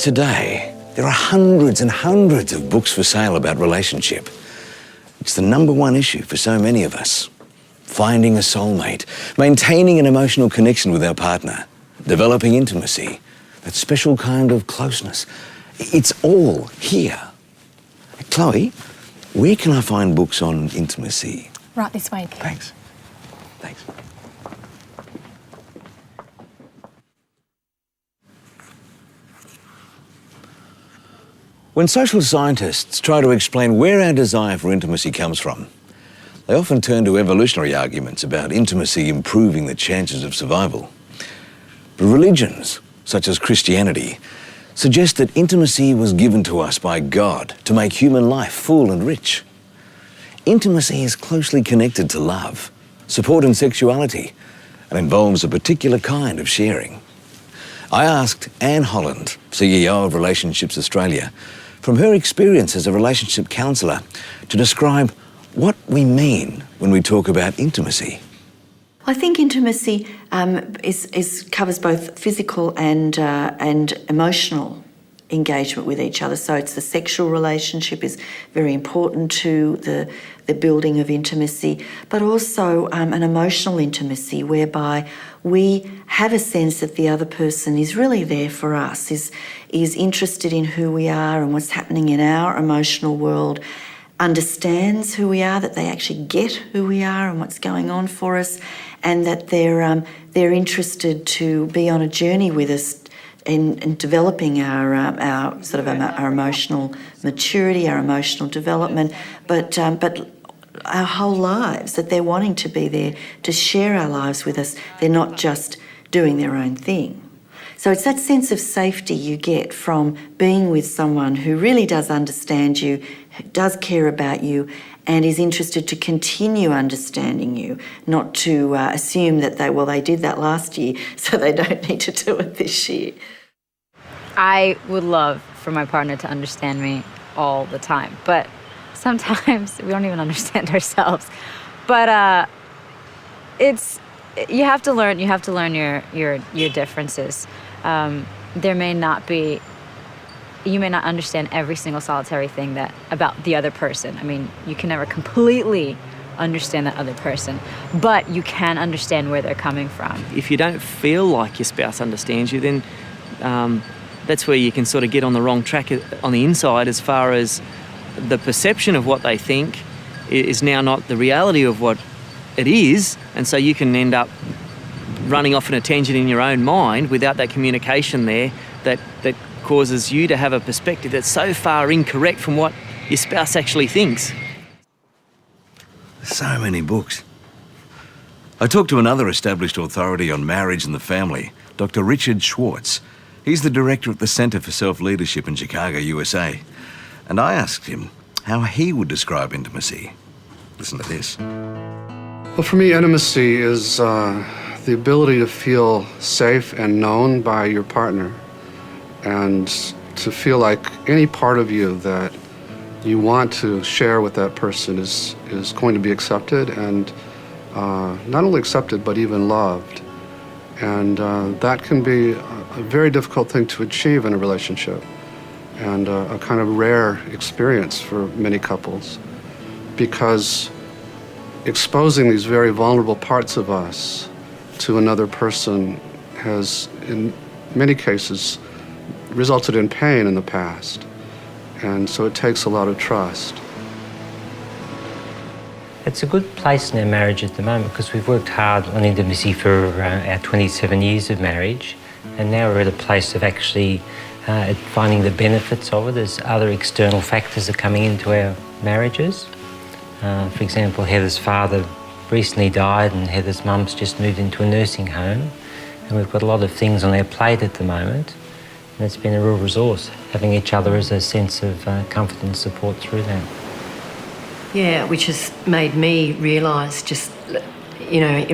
Today, there are hundreds and hundreds of books for sale about relationship. It's the #1 issue for so many of us. Finding a soulmate, maintaining an emotional connection with our partner, developing intimacy, that special kind of closeness. It's all here. Chloe, where can I find books on intimacy? Right this way. Thanks. Thanks. When social scientists try to explain where our desire for intimacy comes from, they often turn to evolutionary arguments about intimacy improving the chances of survival. But religions, such as Christianity, suggest that intimacy was given to us by God to make human life full and rich. Intimacy is closely connected to love, support and sexuality, and involves a particular kind of sharing. I asked Anne Holland, CEO of Relationships Australia, from her experience as a relationship counsellor, to describe what we mean when we talk about intimacy. I think intimacy covers both physical and emotional engagement with each other. So it's the sexual relationship is very important to the building of intimacy, but also an emotional intimacy whereby we have a sense that the other person is really there for us, is interested in who we are and what's happening in our emotional world, understands who we are, that they actually get who we are and what's going on for us, and that they're interested to be on a journey with us in developing our emotional maturity, our emotional development, but our whole lives, that they're wanting to be there to share our lives with us. They're not just doing their own thing. So it's that sense of safety you get from being with someone who really does understand you, who does care about you, and is interested to continue understanding you, not to assume that they did that last year, so they don't need to do it this year. I would love for my partner to understand me all the time, but sometimes we don't even understand ourselves. But you have to learn your differences. You may not understand every single solitary thing about the other person. I mean, you can never completely understand that other person, but you can understand where they're coming from. If you don't feel like your spouse understands you, then that's where you can sort of get on the wrong track on the inside, as far as the perception of what they think is now not the reality of what it is, and so you can end up running off in a tangent in your own mind without that communication there that causes you to have a perspective that's so far incorrect from what your spouse actually thinks. So many books. I talked to another established authority on marriage and the family, Dr. Richard Schwartz. He's the director at the Centre for Self-Leadership in Chicago, USA. And I asked him how he would describe intimacy. Listen to this. Well, for me, intimacy is the ability to feel safe and known by your partner, and to feel like any part of you that you want to share with that person is going to be accepted, and not only accepted, but even loved. And that can be a very difficult thing to achieve in a relationship, and a kind of rare experience for many couples, because exposing these very vulnerable parts of us to another person has, in many cases, resulted in pain in the past. And so it takes a lot of trust. It's a good place in our marriage at the moment, because we've worked hard on intimacy for our 27 years of marriage, and now we're at a place of actually finding the benefits of it as other external factors are coming into our marriages. For example, Heather's father recently died, and Heather's mum's just moved into a nursing home, and we've got a lot of things on our plate at the moment, and it's been a real resource, having each other as a sense of comfort and support through that. Yeah, which has made me realise, just,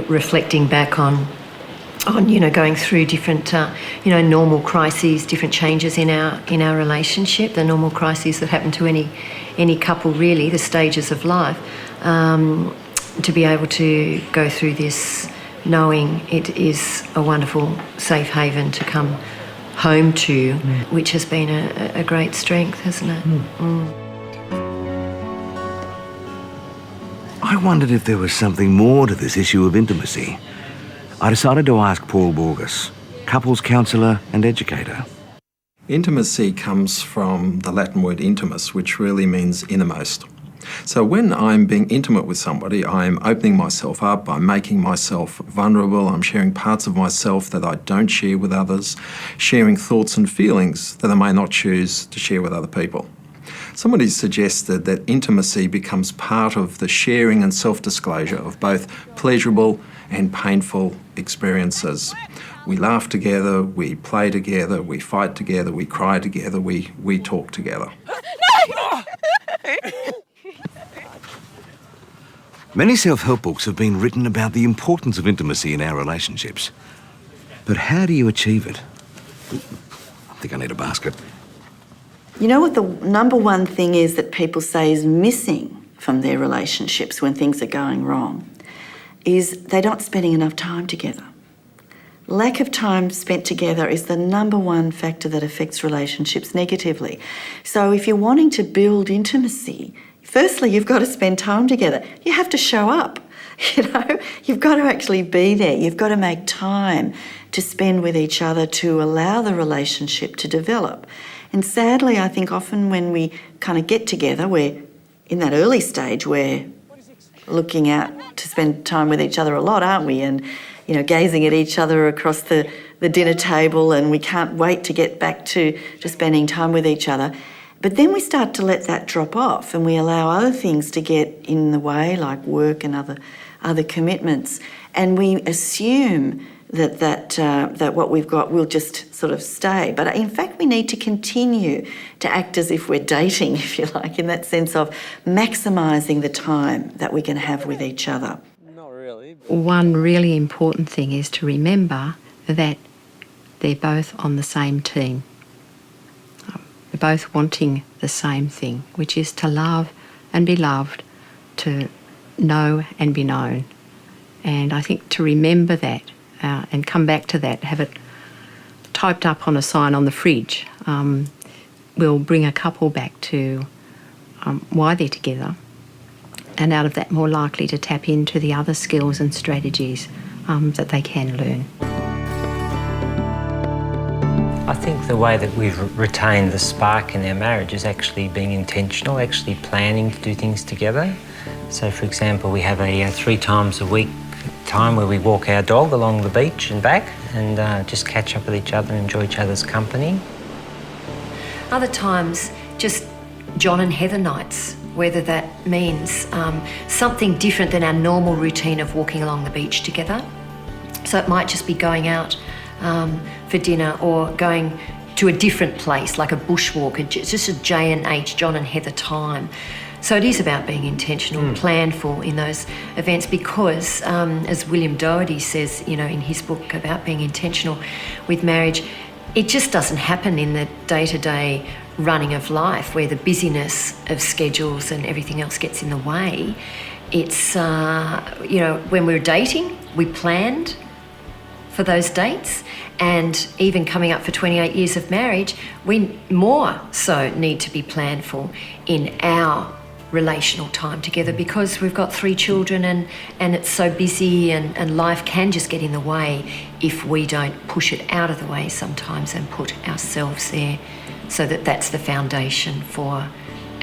reflecting back on going through different, normal crises, different changes in our relationship, the normal crises that happen to any couple, really, the stages of life, to be able to go through this knowing it is a wonderful safe haven to come home to, which has been a great strength, hasn't it? I wondered if there was something more to this issue of intimacy. I decided to ask Paul Borges, couples counsellor and educator. Intimacy comes from the Latin word intimus, which really means innermost. So when I'm being intimate with somebody, I'm opening myself up, I'm making myself vulnerable, I'm sharing parts of myself that I don't share with others, sharing thoughts and feelings that I may not choose to share with other people. Somebody suggested that intimacy becomes part of the sharing and self-disclosure of both pleasurable and painful experiences. We laugh together, we play together, we fight together, we cry together, we talk together. Many self-help books have been written about the importance of intimacy in our relationships. But how do you achieve it? I think I need a basket. You know what the number one thing is that people say is missing from their relationships when things are going wrong is they're not spending enough time together. Lack of time spent together is the number one factor that affects relationships negatively. So if you're wanting to build intimacy, firstly, you've got to spend time together. You have to show up, You've got to actually be there. You've got to make time to spend with each other to allow the relationship to develop. And sadly, I think often when we kind of get together, we're in that early stage, we're looking out to spend time with each other a lot, aren't we? And, gazing at each other across the dinner table, and we can't wait to get back to spending time with each other. But then we start to let that drop off and we allow other things to get in the way, like work and other commitments. And we assume that what we've got will just sort of stay. But in fact, we need to continue to act as if we're dating, if you like, in that sense of maximising the time that we can have with each other. Not really. One really important thing is to remember that they're both on the same team. They're both wanting the same thing, which is to love and be loved, to know and be known. And I think to remember that and come back to that, have it typed up on a sign on the fridge, will bring a couple back to why they're together, and out of that more likely to tap into the other skills and strategies that they can learn. I think the way that we've retained the spark in our marriage is actually being intentional, actually planning to do things together. So, for example, we have a 3 times a week time where we walk our dog along the beach and back and just catch up with each other and enjoy each other's company. Other times, just John and Heather nights, whether that means something different than our normal routine of walking along the beach together. So it might just be going out for dinner or going to a different place, like a bushwalk, just a J&H, John and Heather time. So it is about being intentional, planful in those events because, as William Doherty says, in his book about being intentional with marriage, it just doesn't happen in the day-to-day running of life where the busyness of schedules and everything else gets in the way. It's, when we're dating, we planned for those dates, and even coming up for 28 years of marriage, we more so need to be planful in our relational time together because we've got 3 children and it's so busy and life can just get in the way if we don't push it out of the way sometimes and put ourselves there so that that's the foundation for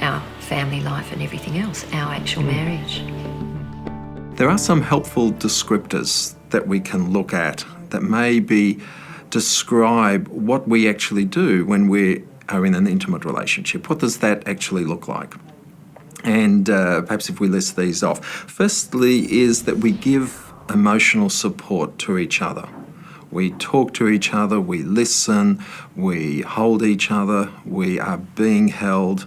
our family life and everything else, our actual marriage. There are some helpful descriptors that we can look at that maybe describe what we actually do when we are in an intimate relationship. What does that actually look like? And perhaps if we list these off. Firstly is that we give emotional support to each other. We talk to each other, we listen, we hold each other, we are being held,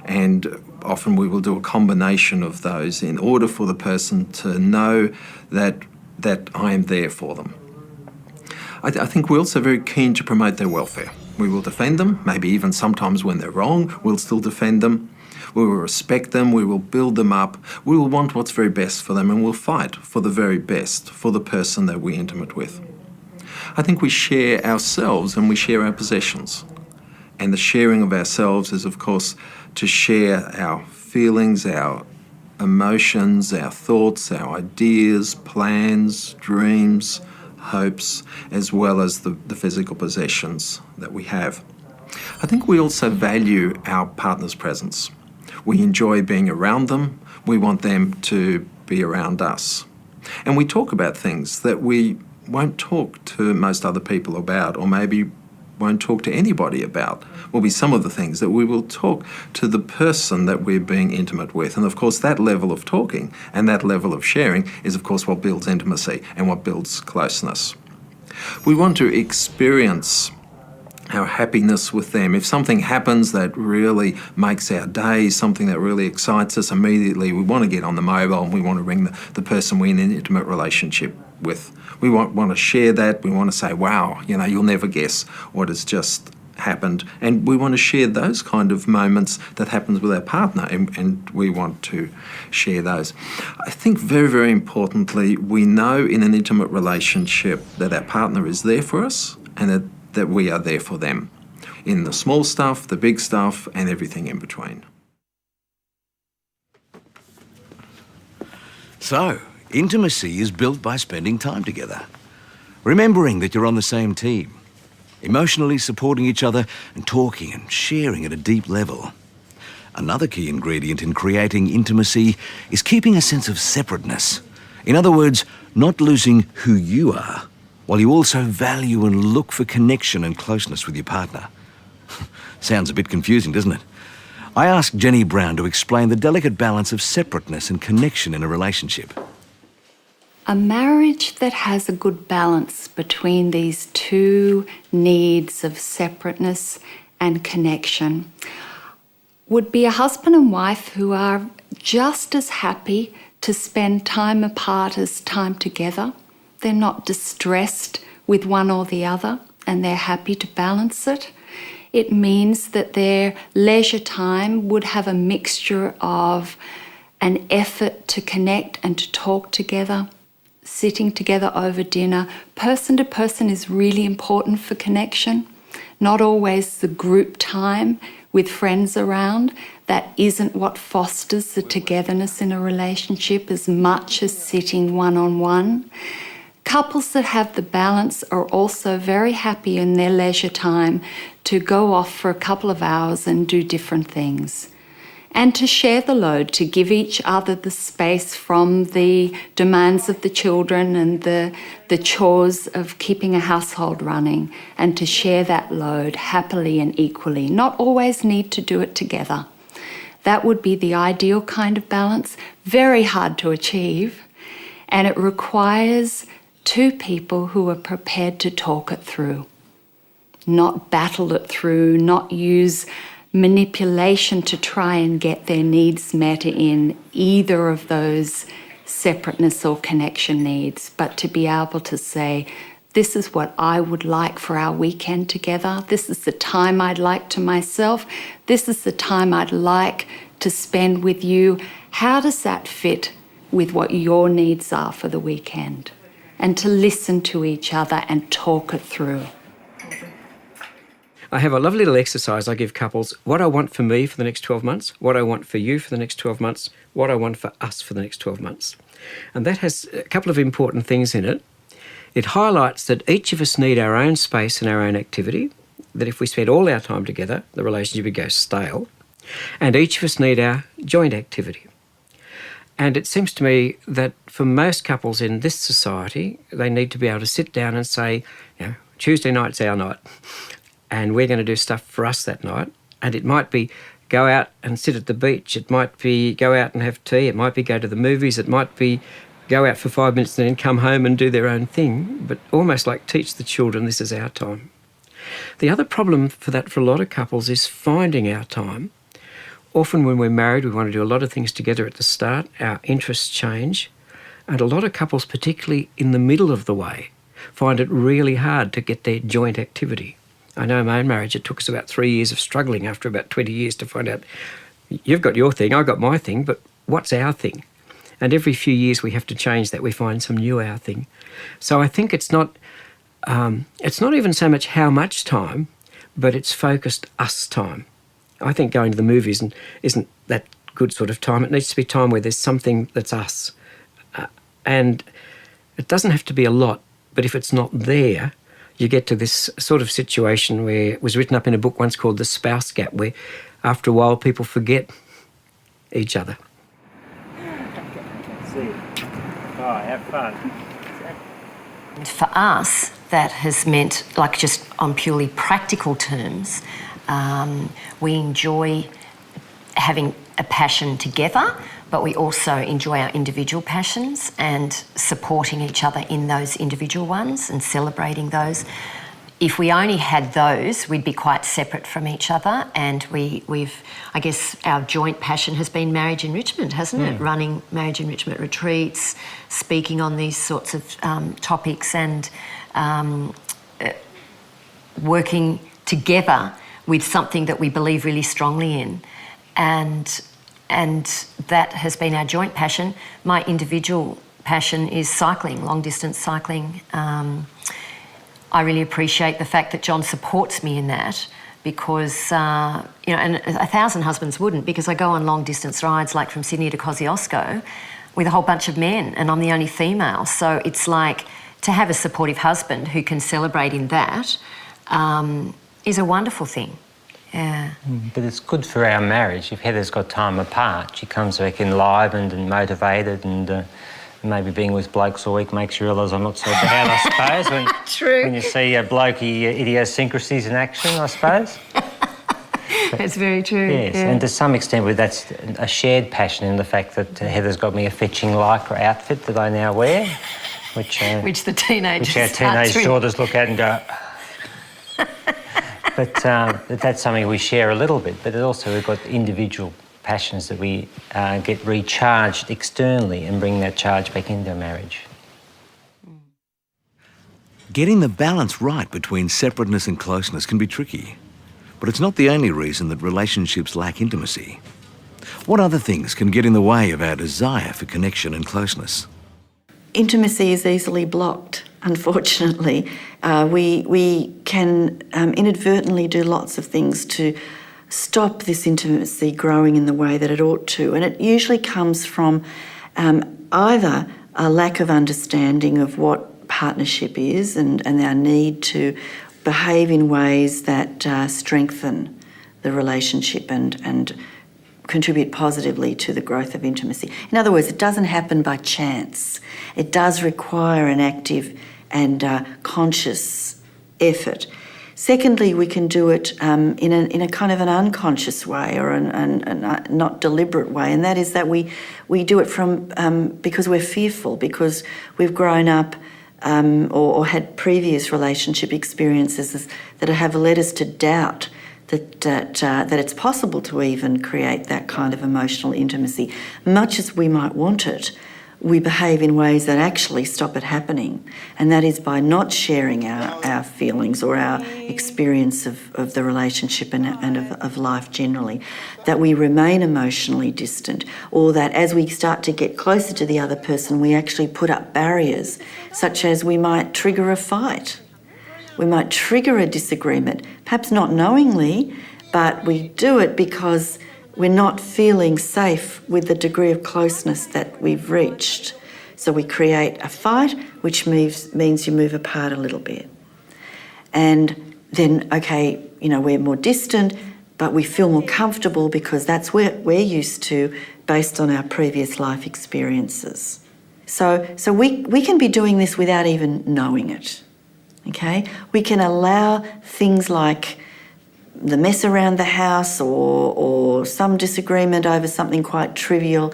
and often we will do a combination of those in order for the person to know that I am there for them. I think we're also very keen to promote their welfare. We will defend them, maybe even sometimes when they're wrong, we'll still defend them. We will respect them, we will build them up, we will want what's very best for them, and we'll fight for the very best for the person that we're intimate with. I think we share ourselves and we share our possessions. And the sharing of ourselves is, of course, to share our feelings, our emotions, our thoughts, our ideas, plans, dreams, hopes, as well as the physical possessions that we have. I think we also value our partner's presence. We enjoy being around them. We want them to be around us. And we talk about things that we won't talk to most other people about, or maybe won't talk to anybody about. Will be some of the things that we will talk to the person that we're being intimate with. And of course that level of talking and that level of sharing is of course what builds intimacy and what builds closeness. We want to experience our happiness with them. If something happens that really makes our day, something that really excites us, immediately we want to get on the mobile and we want to ring the person we're in an intimate relationship with. We want to share that. We want to say, wow, you'll never guess what has just happened. And we want to share those kind of moments that happens with our partner, and we want to share those. I think very, very importantly, we know in an intimate relationship that our partner is there for us and that we are there for them in the small stuff, the big stuff, and everything in between. So, intimacy is built by spending time together, remembering that you're on the same team, emotionally supporting each other and talking and sharing at a deep level. Another key ingredient in creating intimacy is keeping a sense of separateness. In other words, not losing who you are, while you also value and look for connection and closeness with your partner. Sounds a bit confusing, doesn't it? I asked Jenny Brown to explain the delicate balance of separateness and connection in a relationship. A marriage that has a good balance between these two needs of separateness and connection would be a husband and wife who are just as happy to spend time apart as time together. They're not distressed with one or the other, and they're happy to balance it. It means that their leisure time would have a mixture of an effort to connect and to talk together, sitting together over dinner. Person to person is really important for connection. Not always the group time with friends around. That isn't what fosters the togetherness in a relationship as much as sitting one-on-one. Couples that have the balance are also very happy in their leisure time to go off for a couple of hours and do different things. And to share the load, to give each other the space from the demands of the children and the chores of keeping a household running, and to share that load happily and equally, not always need to do it together. That would be the ideal kind of balance, very hard to achieve, and it requires two people who are prepared to talk it through, not battle it through, not use manipulation to try and get their needs met in either of those separateness or connection needs, but to be able to say, this is what I would like for our weekend together. This is the time I'd like to myself. This is the time I'd like to spend with you. How does that fit with what your needs are for the weekend? And to listen to each other and talk it through. I have a lovely little exercise I give couples: what I want for me for the next 12 months, what I want for you for the next 12 months, what I want for us for the next 12 months. And that has a couple of important things in it. It highlights that each of us need our own space and our own activity, that if we spend all our time together, the relationship would go stale, and each of us need our joint activity. And it seems to me that for most couples in this society, they need to be able to sit down and say, Tuesday night's our night, and we're going to do stuff for us that night. And it might be go out and sit at the beach. It might be go out and have tea. It might be go to the movies. It might be go out for 5 minutes and then come home and do their own thing, but almost like teach the children this is our time. The other problem for a lot of couples is finding our time. Often when we're married, we want to do a lot of things together at the start. Our interests change. And a lot of couples, particularly in the middle of the way, find it really hard to get their joint activity. I know in my own marriage, it took us about 3 years of struggling after about 20 years to find out, you've got your thing, I've got my thing, but what's our thing? And every few years we have to change that. We find some new our thing. So I think it's not it's not even so much how much time, but it's focused us time. I think going to the movies isn't that good sort of time. It needs to be time where there's something that's us. And it doesn't have to be a lot, but if it's not there, you get to this sort of situation where it was written up in a book once called The Spouse Gap, where after a while people forget each other. Oh, have fun. For us, that has meant, like just on purely practical terms, we enjoy having a passion together, but we also enjoy our individual passions and supporting each other in those individual ones and celebrating those. If we only had those, we'd be quite separate from each other, and we've, I guess, our joint passion has been marriage enrichment, hasn't it? Running marriage enrichment retreats, speaking on these sorts of topics, and working together with something that we believe really strongly in. And that has been our joint passion. My individual passion is cycling, long-distance cycling. I really appreciate the fact that John supports me in that, because, and 1,000 husbands wouldn't, because I go on long-distance rides like from Sydney to Kosciuszko with a whole bunch of men, and I'm the only female. So it's like, to have a supportive husband who can celebrate in that is a wonderful thing. Yeah. But it's good for our marriage. If Heather's got time apart, she comes back enlivened and motivated, and maybe being with blokes all week makes you realise I'm not so bad, I suppose, True. when you see blokey idiosyncrasies in action, I suppose. That's very true. Yes, yeah. and to some extent that's a shared passion in the fact that Heather's got me a fetching lycra outfit that I now wear, which the teenagers our teenage daughters look at and go... But that's something we share a little bit, but also we've got individual passions that we get recharged externally and bring that charge back into our marriage. Getting the balance right between separateness and closeness can be tricky, but it's not the only reason that relationships lack intimacy. What other things can get in the way of our desire for connection and closeness? Intimacy is easily blocked, unfortunately. We can inadvertently do lots of things to stop this intimacy growing in the way that it ought to. And it usually comes from either a lack of understanding of what partnership is and our need to behave in ways that strengthen the relationship and contribute positively to the growth of intimacy. In other words, it doesn't happen by chance. It does require an active and conscious effort. Secondly, we can do it in a kind of an unconscious way or a not deliberate way, and that is that we do it from because we're fearful, because we've grown up or had previous relationship experiences that have led us to doubt that it's possible to even create that kind of emotional intimacy. Much as we might want it, we behave in ways that actually stop it happening, and that is by not sharing our feelings or our experience of the relationship and of life generally, that we remain emotionally distant, or that as we start to get closer to the other person, we actually put up barriers, such as we might trigger a fight. We might trigger a disagreement, perhaps not knowingly, but we do it because we're not feeling safe with the degree of closeness that we've reached. So we create a fight, which means you move apart a little bit. And then, okay, we're more distant, but we feel more comfortable because that's what we're used to based on our previous life experiences. So we can be doing this without even knowing it. Okay, we can allow things like the mess around the house or some disagreement over something quite trivial.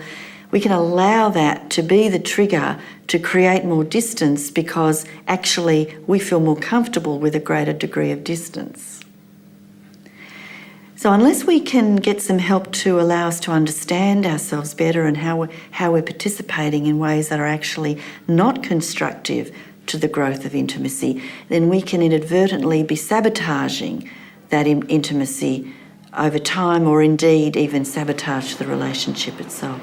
We can allow that to be the trigger to create more distance because actually we feel more comfortable with a greater degree of distance. So unless we can get some help to allow us to understand ourselves better and how we're participating in ways that are actually not constructive to the growth of intimacy, then we can inadvertently be sabotaging that intimacy over time, or indeed even sabotage the relationship itself.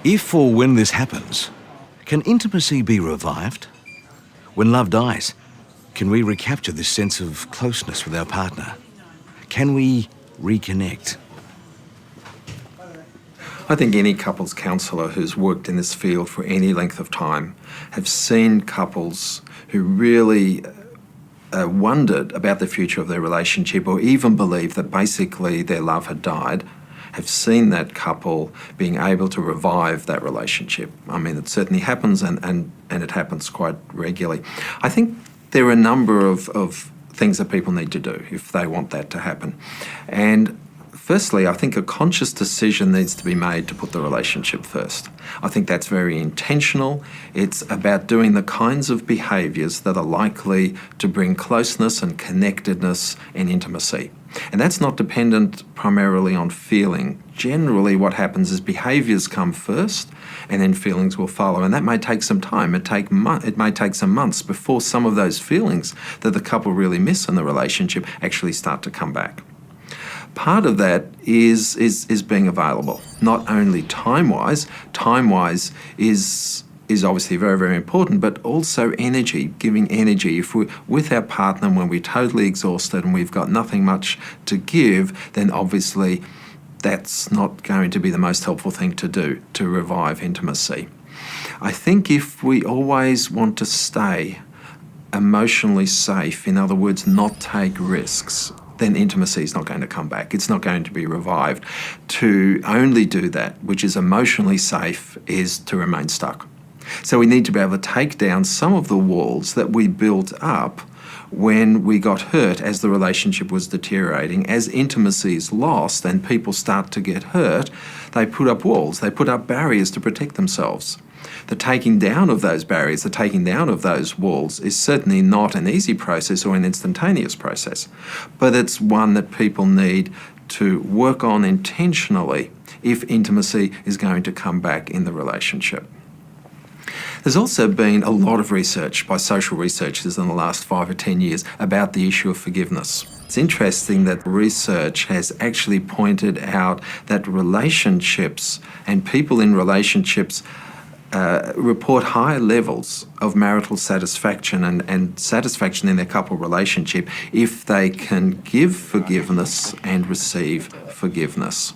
If or when this happens, can intimacy be revived? When love dies, can we recapture this sense of closeness with our partner? Can we reconnect? I think any couples counsellor who's worked in this field for any length of time have seen couples who really wondered about the future of their relationship, or even believed that basically their love had died, have seen that couple being able to revive that relationship. I mean, it certainly happens, and it happens quite regularly. I think there are a number of things that people need to do if they want that to happen. And firstly, I think a conscious decision needs to be made to put the relationship first. I think that's very intentional. It's about doing the kinds of behaviours that are likely to bring closeness and connectedness and intimacy. And that's not dependent primarily on feeling. Generally, what happens is behaviours come first and then feelings will follow. And that may take some time. It may take some months before some of those feelings that the couple really miss in the relationship actually start to come back. Part of that is being available, not only time-wise. Time-wise is obviously very, very important, but also energy, giving energy. If we're with our partner when we're totally exhausted and we've got nothing much to give, then obviously that's not going to be the most helpful thing to do to revive intimacy. I think if we always want to stay emotionally safe, in other words, not take risks, then intimacy is not going to come back. It's not going to be revived. To only do that, which is emotionally safe, is to remain stuck. So we need to be able to take down some of the walls that we built up when we got hurt as the relationship was deteriorating. As intimacy is lost and people start to get hurt, they put up walls, they put up barriers to protect themselves. The taking down of those barriers, the taking down of those walls is certainly not an easy process or an instantaneous process, but it's one that people need to work on intentionally if intimacy is going to come back in the relationship. There's also been a lot of research by social researchers in the last 5 or 10 years about the issue of forgiveness. It's interesting that research has actually pointed out that relationships and people in relationships report higher levels of marital satisfaction and satisfaction in their couple relationship if they can give forgiveness and receive forgiveness.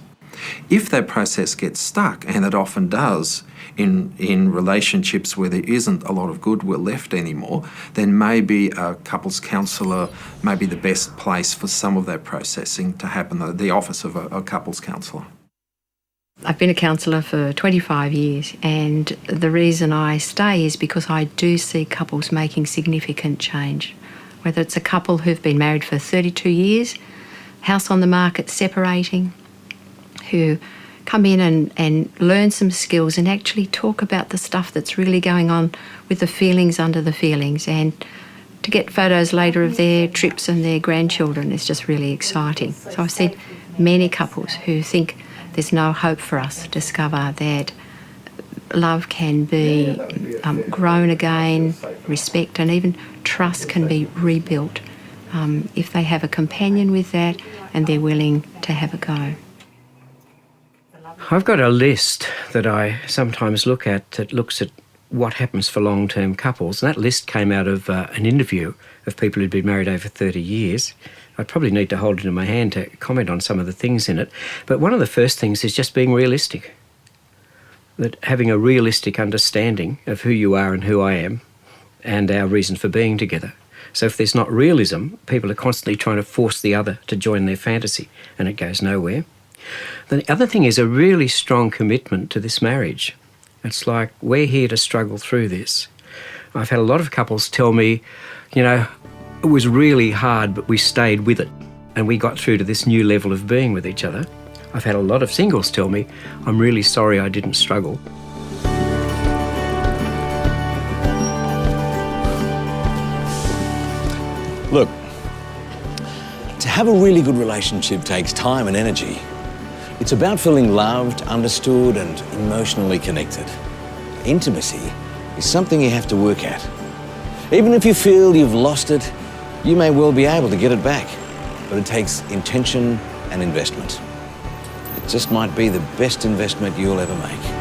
If that process gets stuck, and it often does in relationships where there isn't a lot of goodwill left anymore, then maybe a couples counsellor may be the best place for some of that processing to happen, the office of a couples counsellor. I've been a counsellor for 25 years, and the reason I stay is because I do see couples making significant change. Whether it's a couple who've been married for 32 years, house on the market, separating, who come in and learn some skills and actually talk about the stuff that's really going on with the feelings under the feelings, and to get photos later of their trips and their grandchildren is just really exciting. So I've seen many couples who think there's no hope for us, discover that love can be grown again, respect and even trust can be rebuilt if they have a companion with that and they're willing to have a go. I've got a list that I sometimes look at that looks at what happens for long-term couples, and that list came out of an interview of people who'd been married over 30 years. I probably need to hold it in my hand to comment on some of the things in it, but one of the first things is just being realistic. That having a realistic understanding of who you are and who I am and our reason for being together. So if there's not realism, people are constantly trying to force the other to join their fantasy, and it goes nowhere. The other thing is a really strong commitment to this marriage. It's like, we're here to struggle through this. I've had a lot of couples tell me, you know, it was really hard, but we stayed with it and we got through to this new level of being with each other. I've had a lot of singles tell me, I'm really sorry I didn't struggle. Look, to have a really good relationship takes time and energy. It's about feeling loved, understood, and emotionally connected. Intimacy is something you have to work at. Even if you feel you've lost it, you may well be able to get it back, but it takes intention and investment. It just might be the best investment you'll ever make.